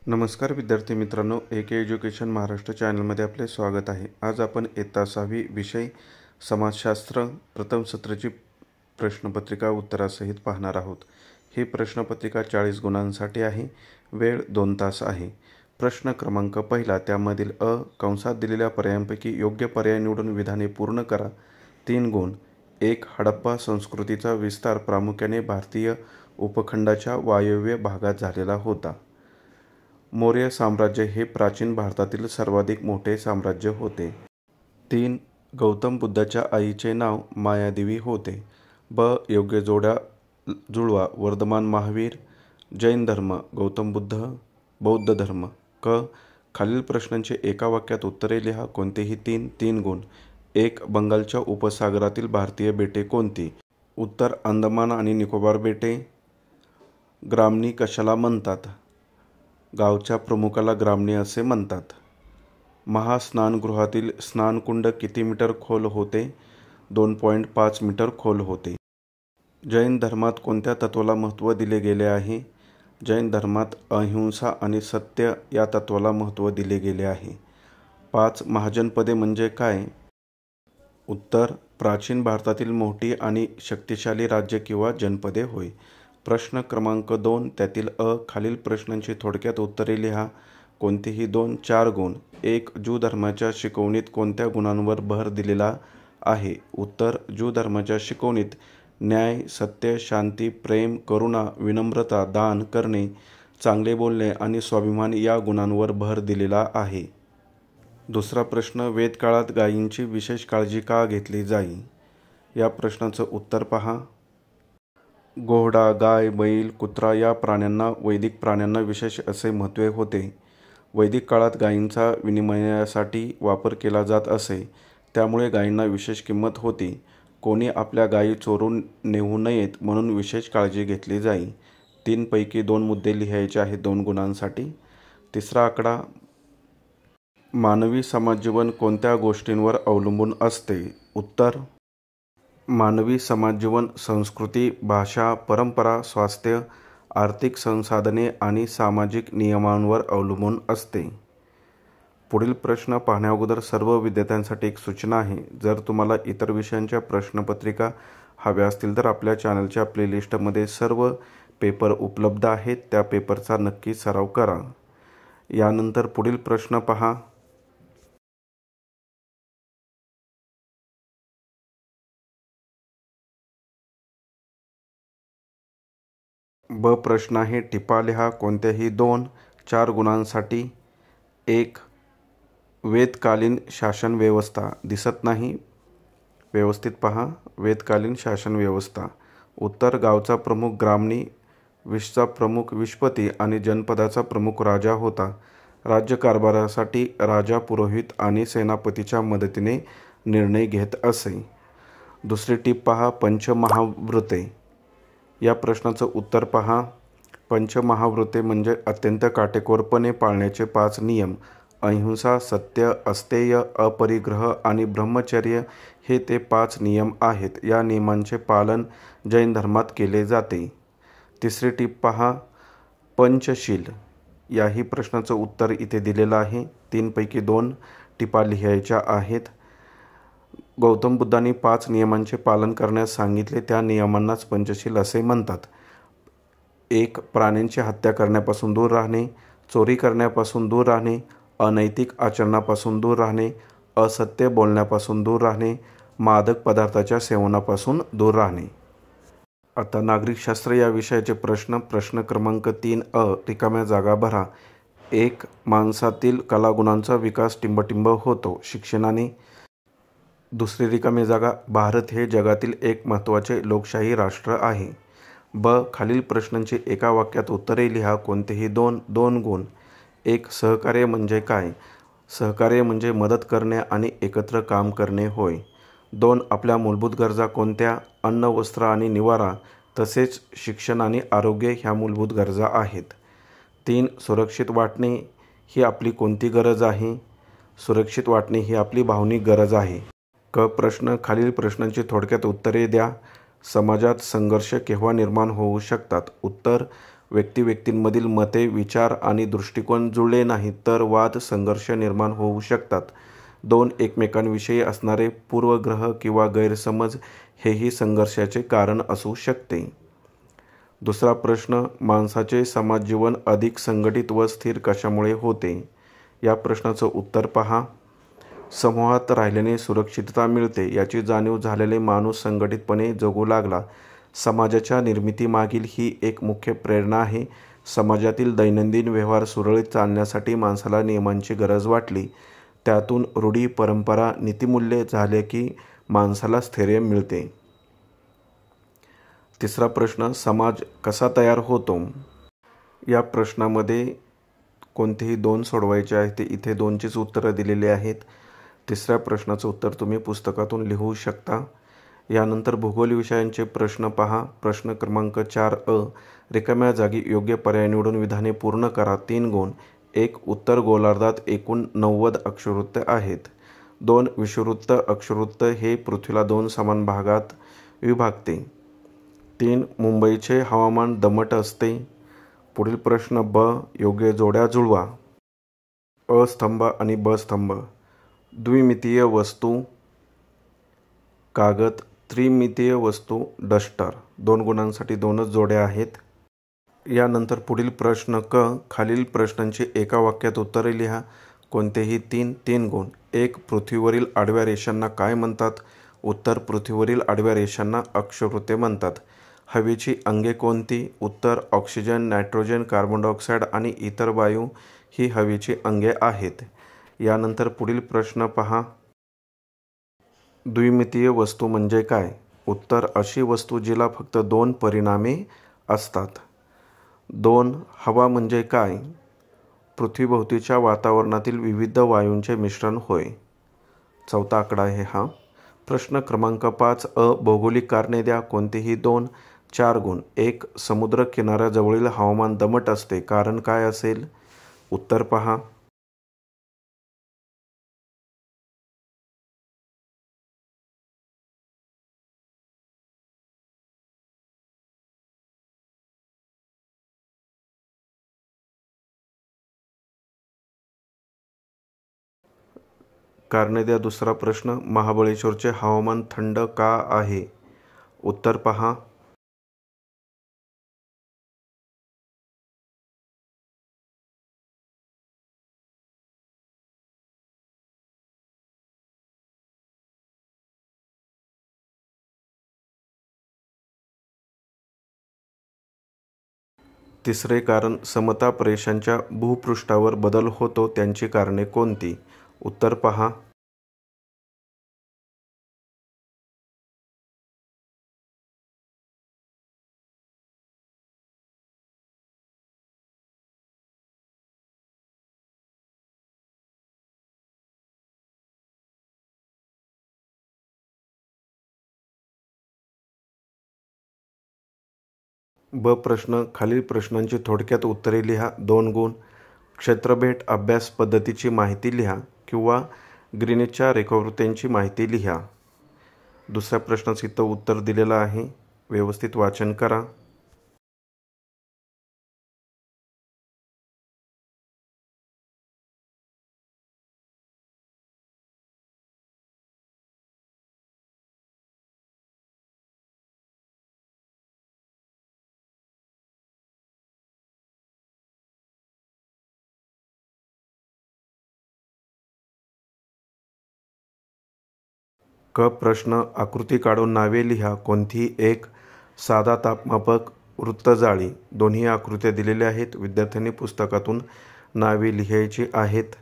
नमस्कार विद्यार्थी मित्रांनो, AK एज्युकेशन महाराष्ट्र चॅनलमध्ये आपले स्वागत आहे। आज आपण इयत्ता 6वी विषय समाजशास्त्र प्रथम सत्राची प्रश्नपत्रिका उत्तरासहित पाहणार आहोत। ही प्रश्नपत्रिका 40 गुणांसाठी आहे। वेळ 2 तास आहे। प्रश्न क्रमांक पहिला, त्यामधील अ कंसात दिलेल्या पर्यायांपैकी योग्य पर्याय निवडून विधाने पूर्ण करा। 3 गुण। 1. हडप्पा संस्कृतीचा विस्तार प्रामुख्याने भारतीय उपखंडाच्या वायव्य भागात झालेला होता। मौर्य साम्राज्य हे प्राचीन भारतातील सर्वाधिक मोठे साम्राज्य होते। 3. गौतम बुद्धाच्या आईचे नाव मायादेवी होते। ब. योग्य जोड्या जुळवा। वर्धमान महावीर, जैन धर्म, गौतम बुद्ध, बौद्ध धर्म। क. खालील प्रश्नांची एका वाक्यात उत्तरे लिहा। कोणतेही 3 गुण। 1. बंगालच्या उपसागरातील भारतीय बेटे कोणती? उत्तर: अंदमान आणि निकोबार बेटे। ग्रामणी कशाला म्हणतात? गावच्या प्रमुखाला ग्रामणी असे म्हणतात। महास्नानगृहातील स्नानकुंड किती मीटर खोल होते? 2.5 मीटर खोल होते। जैन धर्मात कोणत्या तत्वाला महत्त्व दिले गेले आहे? जैन धर्मात अहिंसा आणि सत्य या तत्वाला महत्त्व दिले गेले आहे। 5. महाजनपदे म्हणजे काय? उत्तर: प्राचीन भारतातील मोठी आणि शक्तिशाली राज्य किंवा जनपदे होय। प्रश्न क्रमांक 2, त्यातील अ खालील प्रश्नांची थोडक्यात उत्तरे लिहा। कोणतेही 2 4 गुण। 1. ज्यू धर्माच्या शिकवणीत कोणत्या गुणांवर भर दिलेला आहे? उत्तर: ज्यू धर्माच्या शिकवणीत न्याय, सत्य, शांती, प्रेम, करुणा, विनम्रता, दान करणे, चांगले बोलणे आणि स्वाभिमान या गुणांवर भर दिलेला आहे। दुसरा प्रश्न, वेदकाळात गायींची विशेष काळजी का घेतली जाई? या प्रश्नाचं उत्तर पहा। घोडा, गाय, बैल, कुत्रा या प्राण्यांना वैदिक प्राण्यांना विशेष असे महत्त्व होते। वैदिक काळात गायींचा विनिमयासाठी वापर केला जात असे, त्यामुळे गायींना विशेष किंमत होती। कोणी आपल्या गायी चोरून नेऊ नयेत म्हणून विशेष काळजी घेतली जाई। 3 पैकी 2 मुद्दे लिहायचे आहेत 2 गुणांसाठी। तिसरा आकडा, मानवी समाजजीवन कोणत्या गोष्टींवर अवलंबून असते? उत्तर: मानवी समाजजीवन संस्कृती, भाषा, परंपरा, स्वास्थ्य, आर्थिक संसाधने आणि सामाजिक नियमांवर अवलंबून असते। पुढील प्रश्न पाहण्याअगोदर सर्व विद्यार्थ्यांसाठी एक सूचना आहे। जर तुम्हाला इतर विषयांच्या प्रश्नपत्रिका हव्या असतील तर आपल्या चॅनलच्या प्लेलिस्टमध्ये सर्व पेपर उपलब्ध आहेत, त्या पेपरचा नक्की सराव करा। यानंतर पुढील प्रश्न पहा। ब प्रश्न आहे, टिपा लिहा। कोणत्याही 2 4 गुणांसाठी। 1. वेदकालीन शासन व्यवस्था दिसत नाही, व्यवस्थित पहा। वेदकालीन शासन व्यवस्था। उत्तर: गावचा प्रमुख ग्रामणी, विषचा प्रमुख विषपती आणि जनपदाचा प्रमुख राजा होता। राज्यकारभारासाठी राजा पुरोहित आणि सेनापतीच्या मदतीने निर्णय घेत असे। दुसरी टीप पहा, पंचमहावृत्ते। या प्रश्नाचं उत्तर पहा। पंचमहावृत्ते म्हणजे अत्यंत काटेकोरपणे पाळण्याचे 5 नियम। अहिंसा, सत्य, अस्तेय, अपरिग्रह आणि ब्रह्मचर्य हे ते 5 नियम आहेत। या नियमांचे पालन जैन धर्मात केले जाते। तिसरी टीप पहा, पंचशील। याही प्रश्नाचं उत्तर इथे दिलेलं आहे। 3 पैकी 2 टिपा लिहायच्या आहेत। गौतम बुद्धांनी 5 नियमांचे पालन करण्यास सांगितले, त्या नियमांनाच पंचशील असे म्हणतात। 1. प्राण्यांची हत्या करण्यापासून दूर राहणे, चोरी करण्यापासून दूर राहणे, अनैतिक आचरणापासून दूर राहणे, असत्य बोलण्यापासून दूर राहणे, मादक पदार्थाच्या सेवनापासून दूर राहणे। आता नागरिकशास्त्र या विषयाचे प्रश्न क्रमांक 3 अ रिकाम्या जागा भरा। 1. माणसातील कलागुणांचा विकास टिंबटिंब होतो शिक्षणाने। दुसरी रिकामी जागा, भारत हे जगातील एक महत्त्वाचे लोकशाही राष्ट्र आहे। ब. खालील प्रश्नांची एका वाक्यात उत्तरे लिहा। कोणतेही 2 गुण। 1. सहकार्य म्हणजे काय? सहकार्य म्हणजे मदत करणे आणि एकत्र काम करणे होय। 2. आपल्या मूलभूत गरजा कोणत्या? अन्न, वस्त्र आणि निवारा, तसेच शिक्षण आणि आरोग्य ह्या मूलभूत गरजा आहेत। 3. सुरक्षित वाटणे ही आपली कोणती गरज आहे? सुरक्षित वाटणे ही आपली भावनिक गरज आहे। क प्रश्न, खालील प्रश्नांची थोडक्यात उत्तरे द्या। समाजात संघर्ष केव्हा निर्माण होऊ शकतात? उत्तर: व्यक्तींमधील मते, विचार आणि दृष्टिकोन जुळले नाहीत तर वाद, संघर्ष निर्माण होऊ शकतात. 2. एकमेकांविषयी असणारे पूर्वग्रह किंवा गैरसमज हेही संघर्षाचे कारण असू शकते. दुसरा प्रश्न, माणसाचे समाजजीवन अधिक संघटित व स्थिर कशामुळे होते? या प्रश्नाचं उत्तर पहा. समूहात राहिल्याने सुरक्षितता मिळते. याची जाणीव झालेले माणूस संघटितपणे जगू लागला. समाजाच्या निर्मितीमागील ही एक मुख्य प्रेरणा आहे. समाजातील दैनंदिन व्यवहार सुरळीत चालण्यासाठी माणसाला नियमांची गरज वाटली. त्यातून रूढी, परंपरा, नीतिमूल्ये झाले की माणसाला स्थैर्य मिळते. तिसरा प्रश्न, समाज कसा तयार होतो? या प्रश्नामध्ये कोणतेही 2 सोडवायचे आहेत. इथे 2चीच उत्तरं दिलेली आहेत. तिसऱ्या प्रश्नाचं उत्तर तुम्ही पुस्तकातून लिहू शकता. यानंतर भूगोल विषयांचे प्रश्न पहा. प्रश्न क्रमांक 4 रिकाम्या जागी योग्य पर्याय निवडून विधाने पूर्ण करा. 3 गुण. 1. उत्तर गोलार्धात एकूण 90 अक्षवृत्त आहेत. 2. विषुववृत्त अक्षवृत्त हे पृथ्वीला 2 समान भागात विभागते. 3. मुंबईचे हवामान दमट असते. पुढील प्रश्न ब. योग्य जोड्या जुळवा. अ स्तंभ आणि ब स्तंभ. द्विमितीय वस्तू कागद, त्रिमितीय वस्तू डस्टर. 2 गुणांसाठी 2च जोड्या आहेत. यानंतर पुढील प्रश्न क. खालील प्रश्नांची एका वाक्यात उत्तरे लिहा. कोणतेही 3 गुण. 1. पृथ्वीवरील आडव्या रेषांना काय म्हणतात? उत्तर, पृथ्वीवरील आडव्या रेषांना अक्षवृत्ते म्हणतात. हवेची अंगे कोणती? उत्तर, ऑक्सिजन, नायट्रोजन, कार्बन डायऑक्साईड आणि इतर वायू ही हवेची अंगे आहेत. यानंतर पुढील प्रश्न पहा. द्विमितीय वस्तू म्हणजे काय? उत्तर, अशी वस्तू जिला फक्त 2 परिमाणे असतात. 2. हवा म्हणजे काय? पृथ्वीभोवतीच्या वातावरणातील विविध वायूंचे मिश्रण होय. 4था आकडा आहे हा. प्रश्न क्रमांक 5 भौगोलिक कारणे द्या. कोणतेही 2. 4 गुण. 1. समुद्र किनाऱ्याजवळील हवामान दमट असते. कारण काय असेल? उत्तर पहा. कारणे द्या. दुसरा प्रश्न, महाबळेश्वरचे हवामान थंड का आहे? उत्तर पहा. तिसरे कारण, समताप रेषांच्या भूपृष्ठावर बदल होतो. त्यांची कारणे कोणती? उत्तर पहा. ब प्रश्न, खालील प्रश्नांची थोडक्यात उत्तरे लिहा. 2 गुण. क्षेत्रभेट अभ्यास पद्धतीची माहिती लिहा किंवा ग्रीनिचच्या रेखावृत्तांची माहिती लिहा. दुसऱ्या प्रश्नाचं इथं उत्तर दिलेलं आहे. व्यवस्थित वाचन करा. क प्रश्न, आकृती काढून नावे लिहा. कोणतीही 1. साधा तापमापक, वृत्तजाळी. दोन्ही आकृत्या दिलेल्या आहेत. विद्यार्थ्यांनी पुस्तकातून नावे लिहायची आहेत.